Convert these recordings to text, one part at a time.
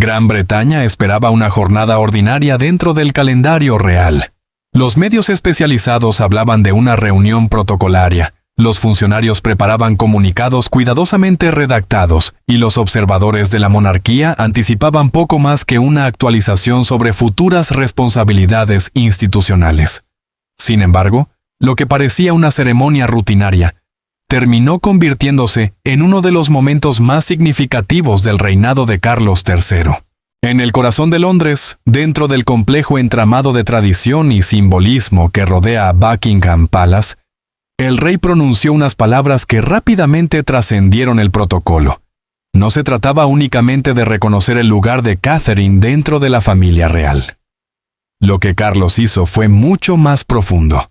Gran Bretaña esperaba una jornada ordinaria dentro del calendario real. Los medios especializados hablaban de una reunión protocolaria. Los funcionarios preparaban comunicados cuidadosamente redactados y los observadores de la monarquía anticipaban poco más que una actualización sobre futuras responsabilidades institucionales. Sin embargo, lo que parecía una ceremonia rutinaria terminó convirtiéndose en uno de los momentos más significativos del reinado de Carlos III. En el corazón de Londres, dentro del complejo entramado de tradición y simbolismo que rodea a Buckingham Palace, el rey pronunció unas palabras que rápidamente trascendieron el protocolo. No se trataba únicamente de reconocer el lugar de Catherine dentro de la familia real. Lo que Carlos hizo fue mucho más profundo.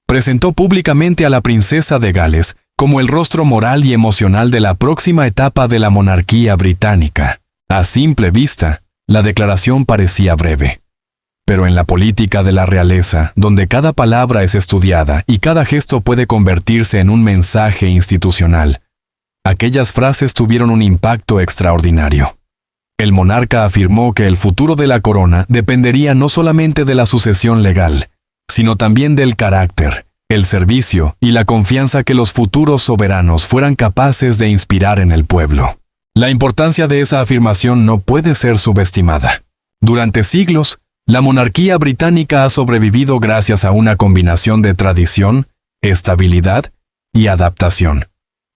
Presentó públicamente a la princesa de Gales como el rostro moral y emocional de la próxima etapa de la monarquía británica. A simple vista, la declaración parecía breve. Pero en la política de la realeza, donde cada palabra es estudiada y cada gesto puede convertirse en un mensaje institucional, aquellas frases tuvieron un impacto extraordinario. El monarca afirmó que el futuro de la corona dependería no solamente de la sucesión legal, sino también del carácter, el servicio y la confianza que los futuros soberanos fueran capaces de inspirar en el pueblo. La importancia de esa afirmación no puede ser subestimada. Durante siglos, la monarquía británica ha sobrevivido gracias a una combinación de tradición, estabilidad y adaptación.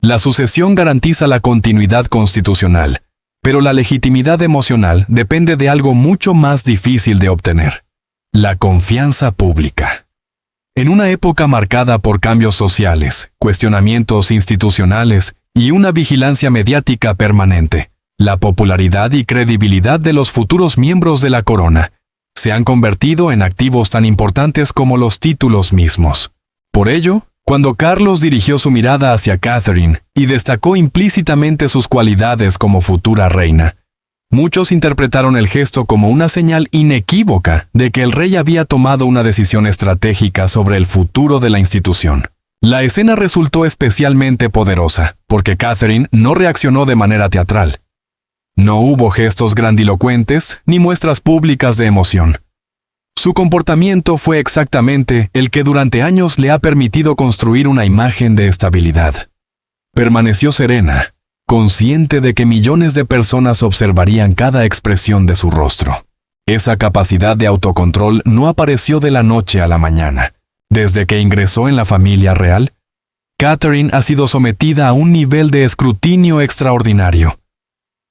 La sucesión garantiza la continuidad constitucional, pero la legitimidad emocional depende de algo mucho más difícil de obtener: la confianza pública. En una época marcada por cambios sociales, cuestionamientos institucionales y una vigilancia mediática permanente, la popularidad y credibilidad de los futuros miembros de la corona se han convertido en activos tan importantes como los títulos mismos. Por ello, cuando Carlos dirigió su mirada hacia Catherine y destacó implícitamente sus cualidades como futura reina, muchos interpretaron el gesto como una señal inequívoca de que el rey había tomado una decisión estratégica sobre el futuro de la institución. La escena resultó especialmente poderosa, porque Catherine no reaccionó de manera teatral. No hubo gestos grandilocuentes ni muestras públicas de emoción. Su comportamiento fue exactamente el que durante años le ha permitido construir una imagen de estabilidad. Permaneció serena, consciente de que millones de personas observarían cada expresión de su rostro. Esa capacidad de autocontrol no apareció de la noche a la mañana. Desde que ingresó en la familia real, Catherine ha sido sometida a un nivel de escrutinio extraordinario.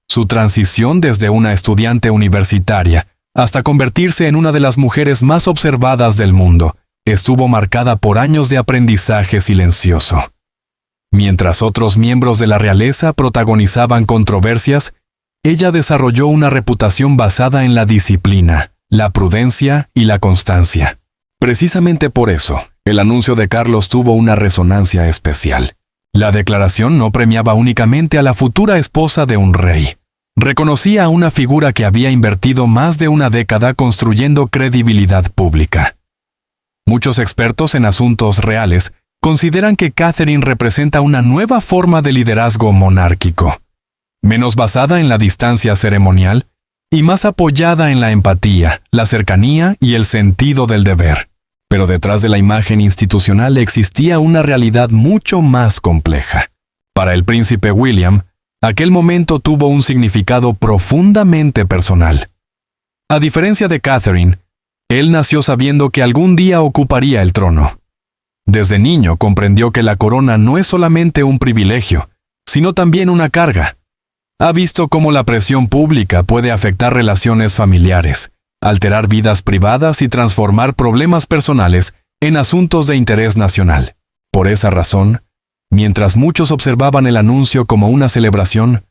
Su transición desde una estudiante universitaria hasta convertirse en una de las mujeres más observadas del mundo estuvo marcada por años de aprendizaje silencioso. Mientras otros miembros de la realeza protagonizaban controversias, ella desarrolló una reputación basada en la disciplina, la prudencia y la constancia. Precisamente por eso, el anuncio de Carlos tuvo una resonancia especial. La declaración no premiaba únicamente a la futura esposa de un rey. Reconocía a una figura que había invertido más de una década construyendo credibilidad pública. Muchos expertos en asuntos reales consideran que Catherine representa una nueva forma de liderazgo monárquico, menos basada en la distancia ceremonial y más apoyada en la empatía, la cercanía y el sentido del deber. Pero detrás de la imagen institucional existía una realidad mucho más compleja. Para el príncipe William, aquel momento tuvo un significado profundamente personal. A diferencia de Catherine, él nació sabiendo que algún día ocuparía el trono. Desde niño comprendió que la corona no es solamente un privilegio, sino también una carga. Ha visto cómo la presión pública puede afectar relaciones familiares, alterar vidas privadas y transformar problemas personales en asuntos de interés nacional. Por esa razón, mientras muchos observaban el anuncio como una celebración,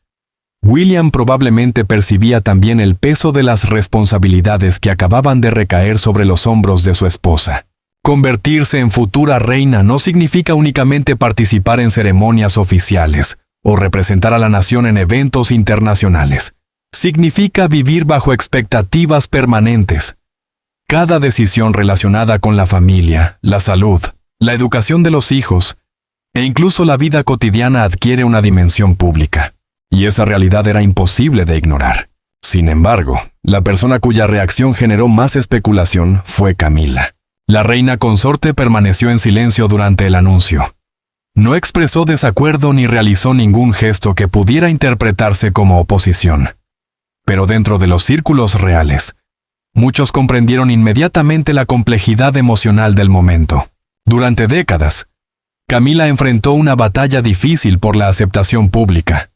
William probablemente percibía también el peso de las responsabilidades que acababan de recaer sobre los hombros de su esposa. Convertirse en futura reina no significa únicamente participar en ceremonias oficiales o representar a la nación en eventos internacionales. Significa vivir bajo expectativas permanentes. Cada decisión relacionada con la familia, la salud, la educación de los hijos e incluso la vida cotidiana adquiere una dimensión pública. Y esa realidad era imposible de ignorar. Sin embargo, la persona cuya reacción generó más especulación fue Camila. La reina consorte permaneció en silencio durante el anuncio. No expresó desacuerdo ni realizó ningún gesto que pudiera interpretarse como oposición. Pero dentro de los círculos reales, muchos comprendieron inmediatamente la complejidad emocional del momento. Durante décadas, Camila enfrentó una batalla difícil por la aceptación pública.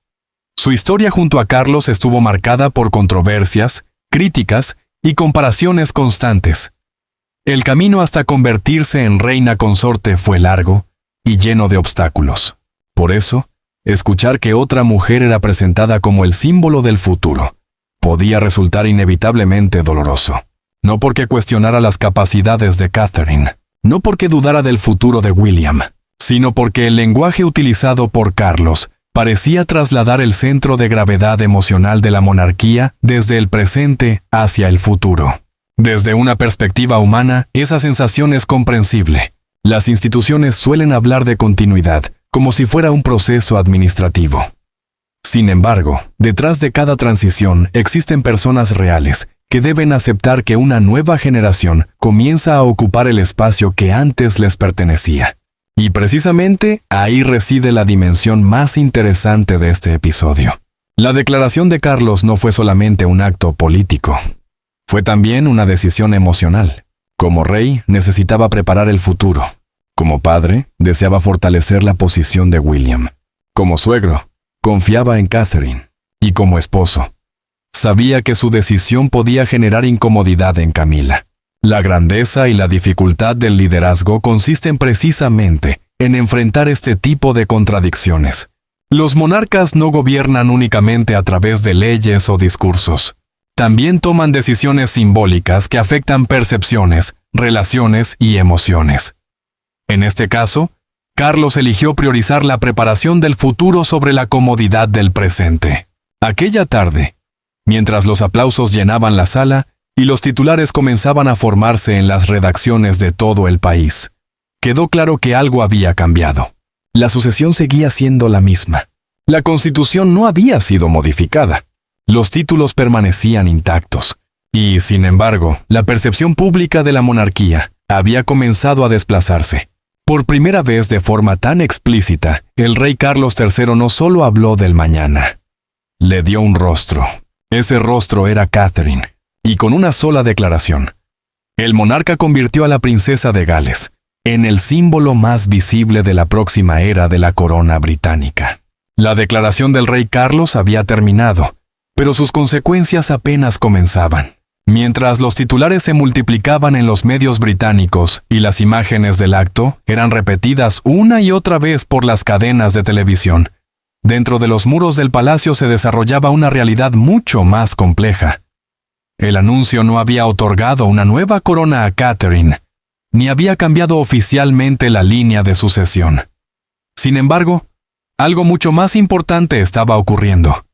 Su historia junto a Carlos estuvo marcada por controversias, críticas y comparaciones constantes. El camino hasta convertirse en reina consorte fue largo y lleno de obstáculos. Por eso, escuchar que otra mujer era presentada como el símbolo del futuro podía resultar inevitablemente doloroso. No porque cuestionara las capacidades de Catherine, no porque dudara del futuro de William, sino porque el lenguaje utilizado por Carlos parecía trasladar el centro de gravedad emocional de la monarquía desde el presente hacia el futuro. Desde una perspectiva humana, esa sensación es comprensible. Las instituciones suelen hablar de continuidad, como si fuera un proceso administrativo. Sin embargo, detrás de cada transición existen personas reales que deben aceptar que una nueva generación comienza a ocupar el espacio que antes les pertenecía. Y precisamente ahí reside la dimensión más interesante de este episodio. La declaración de Carlos no fue solamente un acto político. Fue también una decisión emocional. Como rey, necesitaba preparar el futuro. Como padre, deseaba fortalecer la posición de William. Como suegro, confiaba en Catherine. Y como esposo, sabía que su decisión podía generar incomodidad en Camila. La grandeza y la dificultad del liderazgo consisten precisamente en enfrentar este tipo de contradicciones. Los monarcas no gobiernan únicamente a través de leyes o discursos. También toman decisiones simbólicas que afectan percepciones, relaciones y emociones. En este caso, Carlos eligió priorizar la preparación del futuro sobre la comodidad del presente. Aquella tarde, mientras los aplausos llenaban la sala y los titulares comenzaban a formarse en las redacciones de todo el país, quedó claro que algo había cambiado. La sucesión seguía siendo la misma. La Constitución no había sido modificada. Los títulos permanecían intactos. Y, sin embargo, la percepción pública de la monarquía había comenzado a desplazarse. Por primera vez de forma tan explícita, el rey Carlos III no solo habló del mañana. Le dio un rostro. Ese rostro era Catherine. Y con una sola declaración, el monarca convirtió a la princesa de Gales en el símbolo más visible de la próxima era de la corona británica. La declaración del rey Carlos había terminado, pero sus consecuencias apenas comenzaban. Mientras los titulares se multiplicaban en los medios británicos y las imágenes del acto eran repetidas una y otra vez por las cadenas de televisión, dentro de los muros del palacio se desarrollaba una realidad mucho más compleja. El anuncio no había otorgado una nueva corona a Catherine, ni había cambiado oficialmente la línea de sucesión. Sin embargo, algo mucho más importante estaba ocurriendo.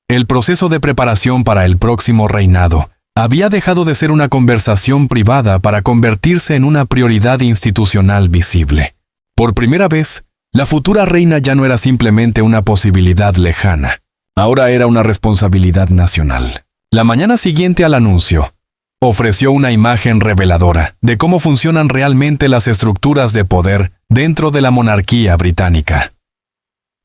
El proceso de preparación para el próximo reinado había dejado de ser una conversación privada para convertirse en una prioridad institucional visible. Por primera vez, la futura reina ya no era simplemente una posibilidad lejana. Ahora era una responsabilidad nacional. La mañana siguiente al anuncio, ofreció una imagen reveladora de cómo funcionan realmente las estructuras de poder dentro de la monarquía británica.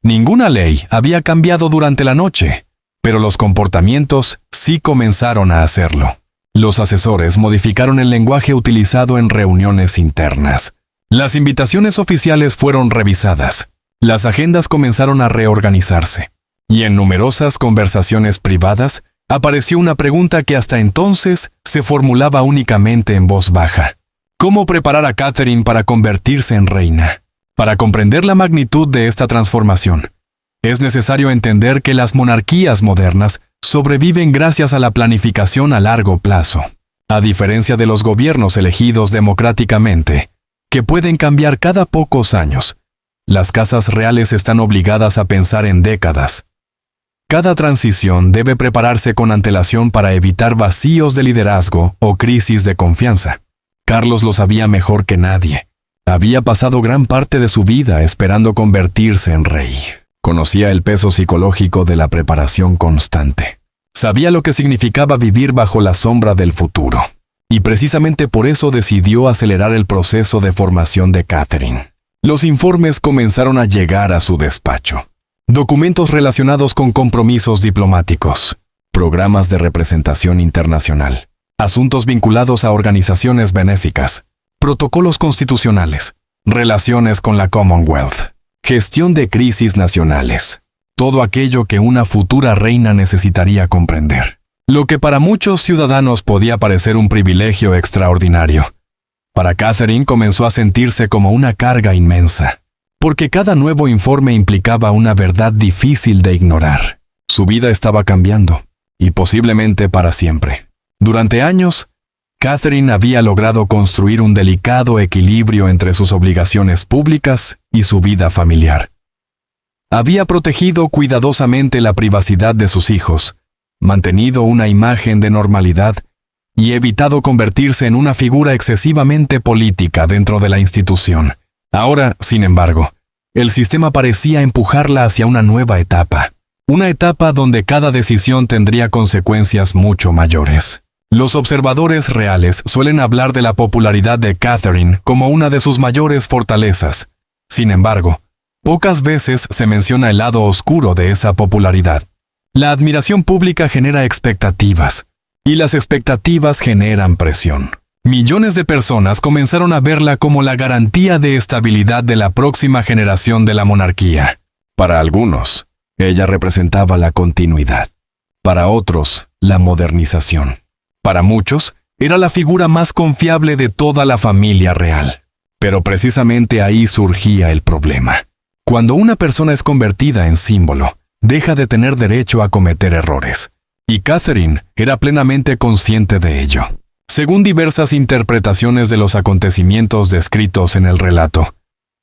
Ninguna ley había cambiado durante la noche, pero los comportamientos sí comenzaron a hacerlo. Los asesores modificaron el lenguaje utilizado en reuniones internas. Las invitaciones oficiales fueron revisadas. Las agendas comenzaron a reorganizarse. Y en numerosas conversaciones privadas, apareció una pregunta que hasta entonces se formulaba únicamente en voz baja. ¿Cómo preparar a Catherine para convertirse en reina? Para comprender la magnitud de esta transformación, es necesario entender que las monarquías modernas sobreviven gracias a la planificación a largo plazo. A diferencia de los gobiernos elegidos democráticamente, que pueden cambiar cada pocos años, las casas reales están obligadas a pensar en décadas. Cada transición debe prepararse con antelación para evitar vacíos de liderazgo o crisis de confianza. Carlos lo sabía mejor que nadie. Había pasado gran parte de su vida esperando convertirse en rey. Conocía el peso psicológico de la preparación constante. Sabía lo que significaba vivir bajo la sombra del futuro, y precisamente por eso decidió acelerar el proceso de formación de Catherine. Los informes comenzaron a llegar a su despacho. Documentos relacionados con compromisos diplomáticos, programas de representación internacional, asuntos vinculados a organizaciones benéficas, protocolos constitucionales, relaciones con la Commonwealth, gestión de crisis nacionales. Todo aquello que una futura reina necesitaría comprender. Lo que para muchos ciudadanos podía parecer un privilegio extraordinario, para Catherine comenzó a sentirse como una carga inmensa, porque cada nuevo informe implicaba una verdad difícil de ignorar. Su vida estaba cambiando, y posiblemente para siempre. Durante años, Catherine había logrado construir un delicado equilibrio entre sus obligaciones públicas y su vida familiar. Había protegido cuidadosamente la privacidad de sus hijos, mantenido una imagen de normalidad y evitado convertirse en una figura excesivamente política dentro de la institución. Ahora, sin embargo, el sistema parecía empujarla hacia una nueva etapa, una etapa donde cada decisión tendría consecuencias mucho mayores. Los observadores reales suelen hablar de la popularidad de Catherine como una de sus mayores fortalezas. Sin embargo, pocas veces se menciona el lado oscuro de esa popularidad. La admiración pública genera expectativas, y las expectativas generan presión. Millones de personas comenzaron a verla como la garantía de estabilidad de la próxima generación de la monarquía. Para algunos, ella representaba la continuidad. Para otros, la modernización. Para muchos, era la figura más confiable de toda la familia real. Pero precisamente ahí surgía el problema. Cuando una persona es convertida en símbolo, deja de tener derecho a cometer errores. Y Catherine era plenamente consciente de ello. Según diversas interpretaciones de los acontecimientos descritos en el relato,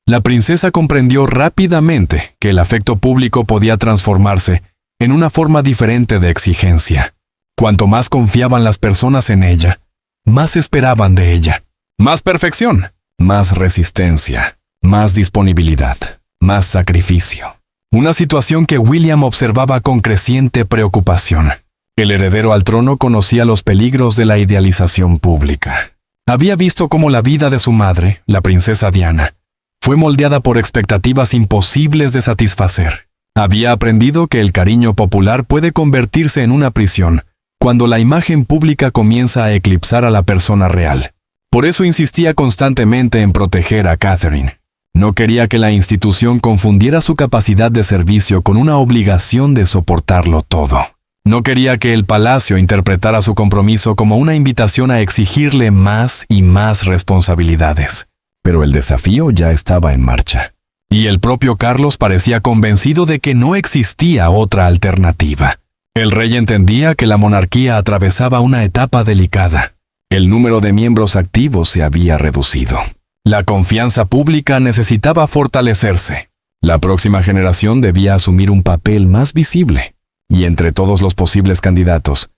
la princesa comprendió rápidamente que el afecto público podía transformarse en una forma diferente de exigencia. Cuanto más confiaban las personas en ella, más esperaban de ella. Más perfección, más resistencia, más disponibilidad, más sacrificio. Una situación que William observaba con creciente preocupación. El heredero al trono conocía los peligros de la idealización pública. Había visto cómo la vida de su madre, la princesa Diana, fue moldeada por expectativas imposibles de satisfacer. Había aprendido que el cariño popular puede convertirse en una prisión cuando la imagen pública comienza a eclipsar a la persona real. Por eso insistía constantemente en proteger a Catherine. No quería que la institución confundiera su capacidad de servicio con una obligación de soportarlo todo. No quería que el palacio interpretara su compromiso como una invitación a exigirle más y más responsabilidades. Pero el desafío ya estaba en marcha. Y el propio Carlos parecía convencido de que no existía otra alternativa. El rey entendía que la monarquía atravesaba una etapa delicada. El número de miembros activos se había reducido. La confianza pública necesitaba fortalecerse. La próxima generación debía asumir un papel más visible. Y entre todos los posibles candidatos,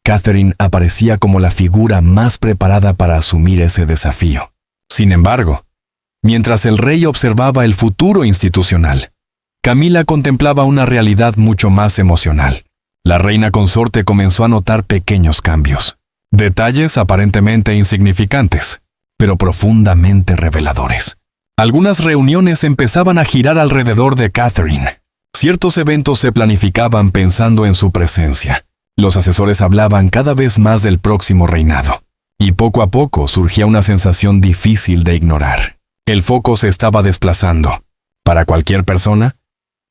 Catherine aparecía como la figura más preparada para asumir ese desafío. Sin embargo, mientras el rey observaba el futuro institucional, Camila contemplaba una realidad mucho más emocional. La reina consorte comenzó a notar pequeños cambios. Detalles aparentemente insignificantes, pero profundamente reveladores. Algunas reuniones empezaban a girar alrededor de Catherine. Ciertos eventos se planificaban pensando en su presencia. Los asesores hablaban cada vez más del próximo reinado. Y poco a poco surgía una sensación difícil de ignorar. El foco se estaba desplazando. Para cualquier persona,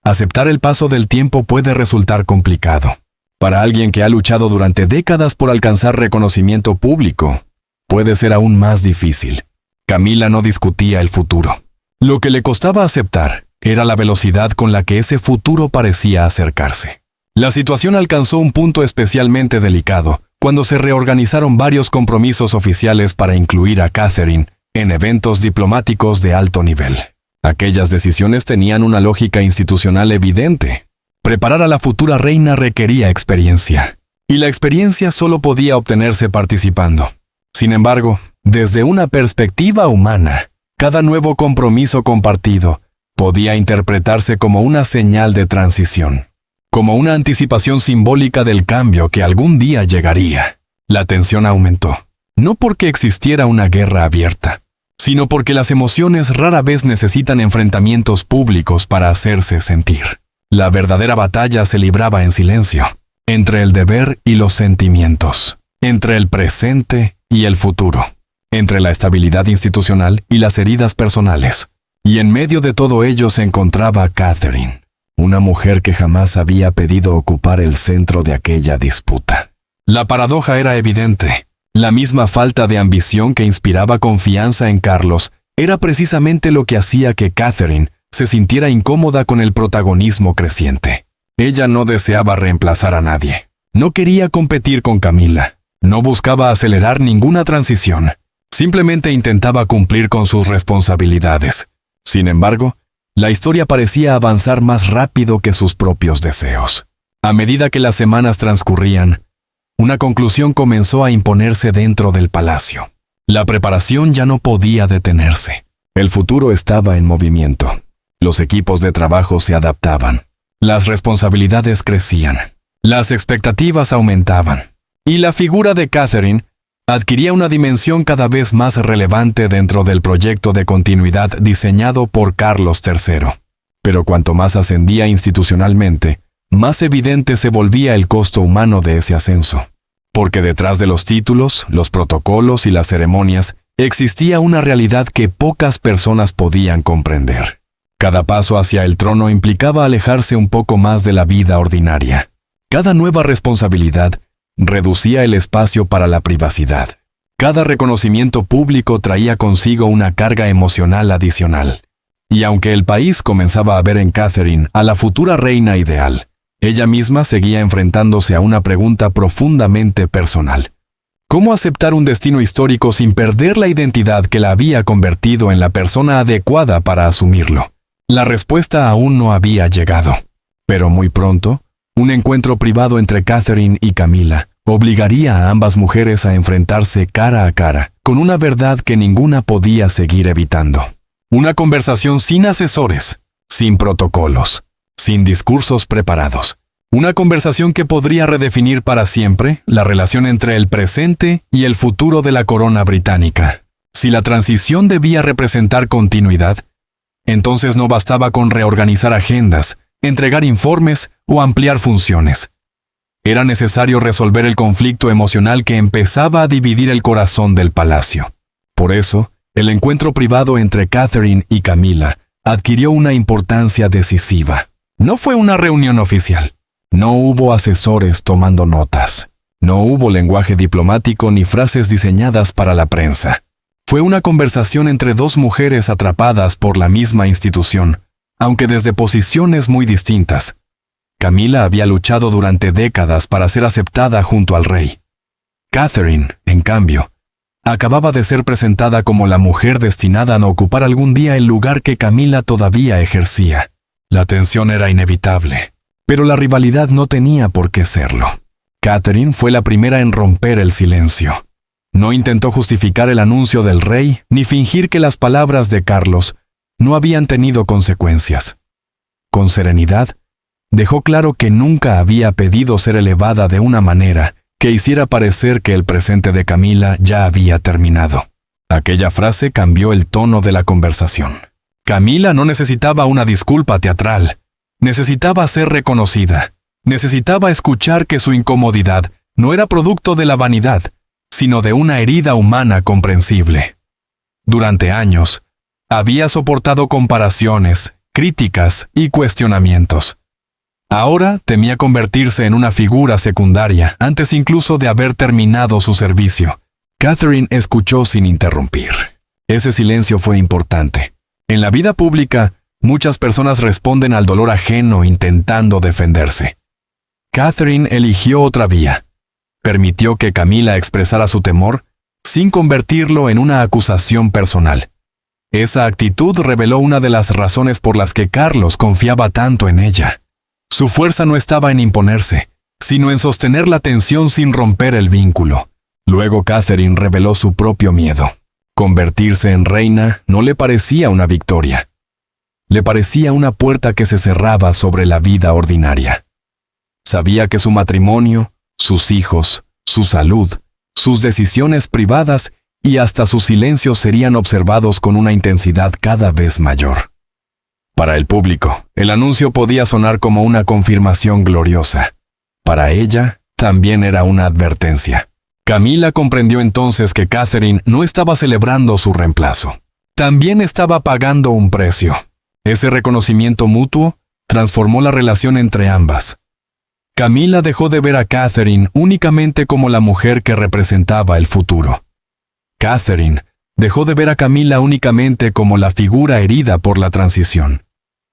aceptar el paso del tiempo puede resultar complicado. Para alguien que ha luchado durante décadas por alcanzar reconocimiento público, puede ser aún más difícil. Camila no discutía el futuro. Lo que le costaba aceptar era la velocidad con la que ese futuro parecía acercarse. La situación alcanzó un punto especialmente delicado cuando se reorganizaron varios compromisos oficiales para incluir a Catherine en eventos diplomáticos de alto nivel. Aquellas decisiones tenían una lógica institucional evidente. Preparar a la futura reina requería experiencia, y la experiencia solo podía obtenerse participando. Sin embargo, desde una perspectiva humana, cada nuevo compromiso compartido podía interpretarse como una señal de transición. como una anticipación simbólica del cambio que algún día llegaría. La tensión aumentó, no porque existiera una guerra abierta, sino porque las emociones rara vez necesitan enfrentamientos públicos para hacerse sentir. La verdadera batalla se libraba en silencio, entre el deber y los sentimientos, entre el presente y el futuro, entre la estabilidad institucional y las heridas personales. Y en medio de todo ello se encontraba Catherine, una mujer que jamás había pedido ocupar el centro de aquella disputa. La paradoja era evidente. La misma falta de ambición que inspiraba confianza en Carlos era precisamente lo que hacía que Catherine se sintiera incómoda con el protagonismo creciente. Ella no deseaba reemplazar a nadie. No quería competir con Camila. No buscaba acelerar ninguna transición. Simplemente intentaba cumplir con sus responsabilidades. Sin embargo, la historia parecía avanzar más rápido que sus propios deseos. A medida que las semanas transcurrían, una conclusión comenzó a imponerse dentro del palacio. La preparación ya no podía detenerse. El futuro estaba en movimiento. Los equipos de trabajo se adaptaban. Las responsabilidades crecían. Las expectativas aumentaban. Y la figura de Catherine adquiría una dimensión cada vez más relevante dentro del proyecto de continuidad diseñado por Carlos III. Pero cuanto más ascendía institucionalmente, más evidente se volvía el costo humano de ese ascenso. Porque detrás de los títulos, los protocolos y las ceremonias, existía una realidad que pocas personas podían comprender. Cada paso hacia el trono implicaba alejarse un poco más de la vida ordinaria. Cada nueva responsabilidad reducía el espacio para la privacidad. Cada reconocimiento público traía consigo una carga emocional adicional. Y aunque el país comenzaba a ver en Catherine a la futura reina ideal, ella misma seguía enfrentándose a una pregunta profundamente personal. ¿Cómo aceptar un destino histórico sin perder la identidad que la había convertido en la persona adecuada para asumirlo? La respuesta aún no había llegado. Pero muy pronto, un encuentro privado entre Catherine y Camila obligaría a ambas mujeres a enfrentarse cara a cara, con una verdad que ninguna podía seguir evitando. Una conversación sin asesores, sin protocolos, sin discursos preparados. Una conversación que podría redefinir para siempre la relación entre el presente y el futuro de la corona británica. Si la transición debía representar continuidad, entonces no bastaba con reorganizar agendas, entregar informes o ampliar funciones. Era necesario resolver el conflicto emocional que empezaba a dividir el corazón del palacio. Por eso, el encuentro privado entre Catherine y Camila adquirió una importancia decisiva. No fue una reunión oficial. No hubo asesores tomando notas. No hubo lenguaje diplomático ni frases diseñadas para la prensa. Fue una conversación entre dos mujeres atrapadas por la misma institución, aunque desde posiciones muy distintas. Camila había luchado durante décadas para ser aceptada junto al rey. Catherine, en cambio, acababa de ser presentada como la mujer destinada a ocupar algún día el lugar que Camila todavía ejercía. La tensión era inevitable, pero la rivalidad no tenía por qué serlo. Catherine fue la primera en romper el silencio. No intentó justificar el anuncio del rey ni fingir que las palabras de Carlos no habían tenido consecuencias. Con serenidad, dejó claro que nunca había pedido ser elevada de una manera que hiciera parecer que el presente de Camila ya había terminado. Aquella frase cambió el tono de la conversación. Camila no necesitaba una disculpa teatral. Necesitaba ser reconocida. Necesitaba escuchar que su incomodidad no era producto de la vanidad, sino de una herida humana comprensible. Durante años, había soportado comparaciones, críticas y cuestionamientos. Ahora temía convertirse en una figura secundaria antes incluso de haber terminado su servicio. Catherine escuchó sin interrumpir. Ese silencio fue importante. En la vida pública, muchas personas responden al dolor ajeno intentando defenderse. Catherine eligió otra vía. Permitió que Camila expresara su temor sin convertirlo en una acusación personal. Esa actitud reveló una de las razones por las que Carlos confiaba tanto en ella. Su fuerza no estaba en imponerse, sino en sostener la tensión sin romper el vínculo. Luego Catherine reveló su propio miedo. Convertirse en reina no le parecía una victoria. Le parecía una puerta que se cerraba sobre la vida ordinaria. Sabía que su matrimonio, sus hijos, su salud, sus decisiones privadas y hasta sus silencios serían observados con una intensidad cada vez mayor. Para el público, el anuncio podía sonar como una confirmación gloriosa. Para ella, también era una advertencia. Camila comprendió entonces que Catherine no estaba celebrando su reemplazo. También estaba pagando un precio. Ese reconocimiento mutuo transformó la relación entre ambas. Camila dejó de ver a Catherine únicamente como la mujer que representaba el futuro. Catherine dejó de ver a Camila únicamente como la figura herida por la transición.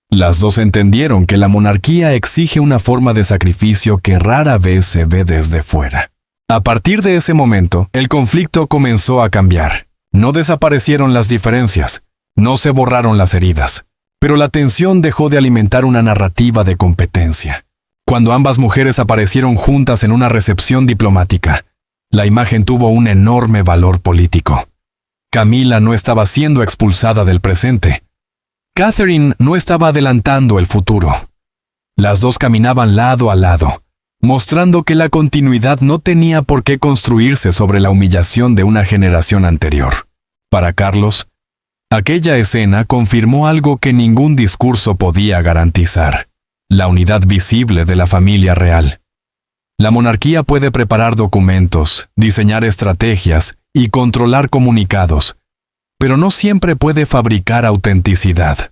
Las dos entendieron que la monarquía exige una forma de sacrificio que rara vez se ve desde fuera. A partir de ese momento, el conflicto comenzó a cambiar. No desaparecieron las diferencias, no se borraron las heridas, pero la tensión dejó de alimentar una narrativa de competencia. Cuando ambas mujeres aparecieron juntas en una recepción diplomática, la imagen tuvo un enorme valor político. Camila no estaba siendo expulsada del presente. Catherine no estaba adelantando el futuro. Las dos caminaban lado a lado, mostrando que la continuidad no tenía por qué construirse sobre la humillación de una generación anterior. Para Carlos, aquella escena confirmó algo que ningún discurso podía garantizar: la unidad visible de la familia real. La monarquía puede preparar documentos, diseñar estrategias y controlar comunicados, pero no siempre puede fabricar autenticidad.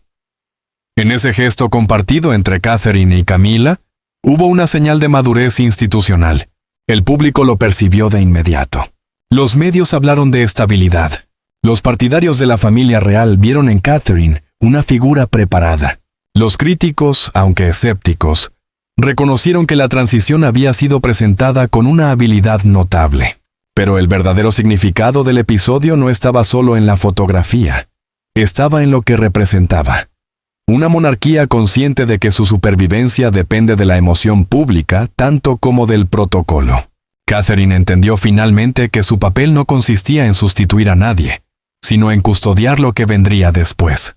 En ese gesto compartido entre Catherine y Camila, hubo una señal de madurez institucional. El público lo percibió de inmediato. Los medios hablaron de estabilidad. Los partidarios de la familia real vieron en Catherine una figura preparada. Los críticos, aunque escépticos, reconocieron que la transición había sido presentada con una habilidad notable. Pero el verdadero significado del episodio no estaba solo en la fotografía. Estaba en lo que representaba. Una monarquía consciente de que su supervivencia depende de la emoción pública tanto como del protocolo. Catherine entendió finalmente que su papel no consistía en sustituir a nadie, sino en custodiar lo que vendría después.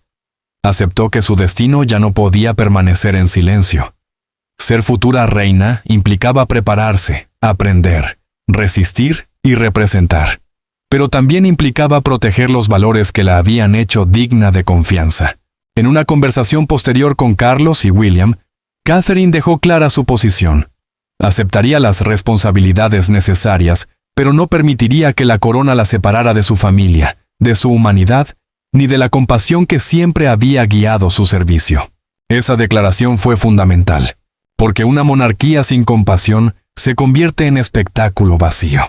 Aceptó que su destino ya no podía permanecer en silencio. Ser futura reina implicaba prepararse, aprender, resistir y representar. Pero también implicaba proteger los valores que la habían hecho digna de confianza. En una conversación posterior con Carlos y William, Catherine dejó clara su posición. Aceptaría las responsabilidades necesarias, pero no permitiría que la corona la separara de su familia, de su humanidad, ni de la compasión que siempre había guiado su servicio. Esa declaración fue fundamental, porque una monarquía sin compasión se convierte en espectáculo vacío.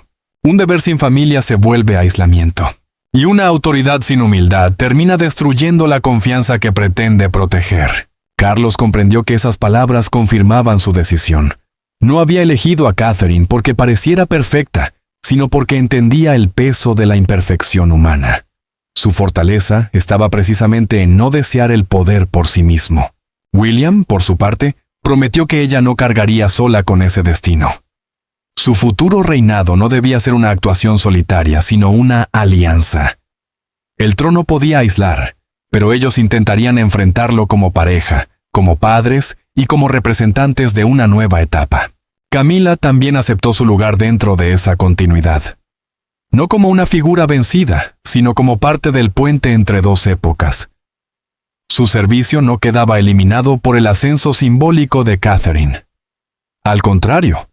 Un deber sin familia se vuelve aislamiento. Y una autoridad sin humildad termina destruyendo la confianza que pretende proteger. Carlos comprendió que esas palabras confirmaban su decisión. No había elegido a Catherine porque pareciera perfecta, sino porque entendía el peso de la imperfección humana. Su fortaleza estaba precisamente en no desear el poder por sí mismo. William, por su parte, prometió que ella no cargaría sola con ese destino. Su futuro reinado no debía ser una actuación solitaria, sino una alianza. El trono podía aislar, pero ellos intentarían enfrentarlo como pareja, como padres y como representantes de una nueva etapa. Camila también aceptó su lugar dentro de esa continuidad. No como una figura vencida, sino como parte del puente entre dos épocas. Su servicio no quedaba eliminado por el ascenso simbólico de Catherine. Al contrario,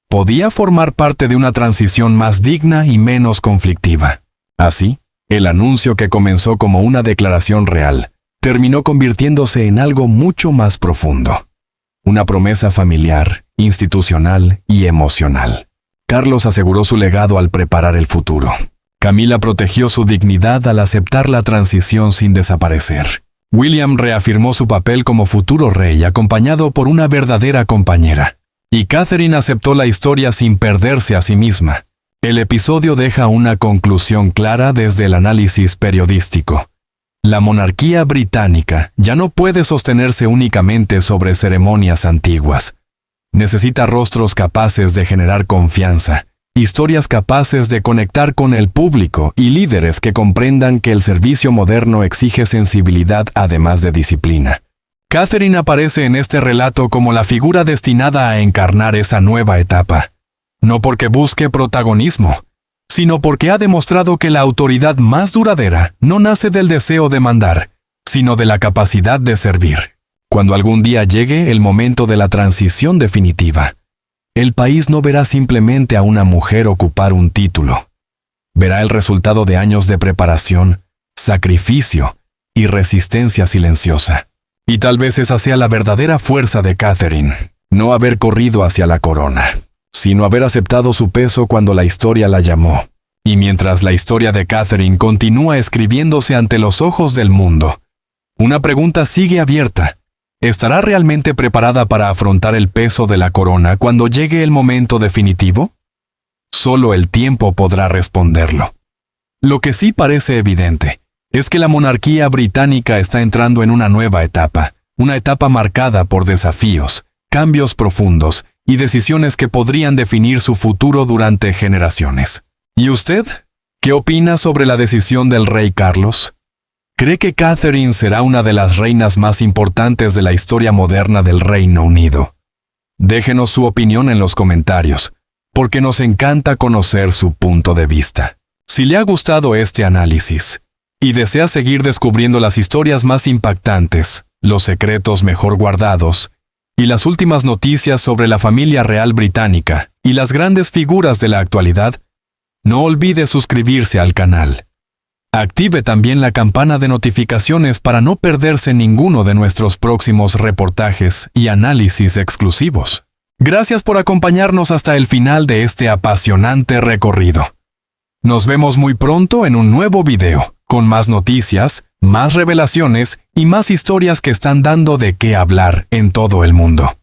podía formar parte de una transición más digna y menos conflictiva. Así, el anuncio que comenzó como una declaración real, terminó convirtiéndose en algo mucho más profundo. Una promesa familiar, institucional y emocional. Carlos aseguró su legado al preparar el futuro. Camila protegió su dignidad al aceptar la transición sin desaparecer. William reafirmó su papel como futuro rey acompañado por una verdadera compañera. Y Catherine aceptó la historia sin perderse a sí misma. El episodio deja una conclusión clara desde el análisis periodístico. La monarquía británica ya no puede sostenerse únicamente sobre ceremonias antiguas. Necesita rostros capaces de generar confianza, historias capaces de conectar con el público y líderes que comprendan que el servicio moderno exige sensibilidad además de disciplina. Catherine aparece en este relato como la figura destinada a encarnar esa nueva etapa, no porque busque protagonismo, sino porque ha demostrado que la autoridad más duradera no nace del deseo de mandar, sino de la capacidad de servir. Cuando algún día llegue el momento de la transición definitiva, el país no verá simplemente a una mujer ocupar un título. Verá el resultado de años de preparación, sacrificio y resistencia silenciosa. Y tal vez esa sea la verdadera fuerza de Catherine, no haber corrido hacia la corona, sino haber aceptado su peso cuando la historia la llamó. Y mientras la historia de Catherine continúa escribiéndose ante los ojos del mundo, una pregunta sigue abierta. ¿Estará realmente preparada para afrontar el peso de la corona cuando llegue el momento definitivo? Solo el tiempo podrá responderlo. Lo que sí parece evidente es que la monarquía británica está entrando en una nueva etapa, una etapa marcada por desafíos, cambios profundos y decisiones que podrían definir su futuro durante generaciones. ¿Y usted? ¿Qué opina sobre la decisión del rey Carlos? ¿Cree que Catherine será una de las reinas más importantes de la historia moderna del Reino Unido? Déjenos su opinión en los comentarios, porque nos encanta conocer su punto de vista. Si le ha gustado este análisis y desea seguir descubriendo las historias más impactantes, los secretos mejor guardados y las últimas noticias sobre la familia real británica y las grandes figuras de la actualidad, no olvide suscribirse al canal. Active también la campana de notificaciones para no perderse ninguno de nuestros próximos reportajes y análisis exclusivos. Gracias por acompañarnos hasta el final de este apasionante recorrido. Nos vemos muy pronto en un nuevo video, con más noticias, más revelaciones y más historias que están dando de qué hablar en todo el mundo.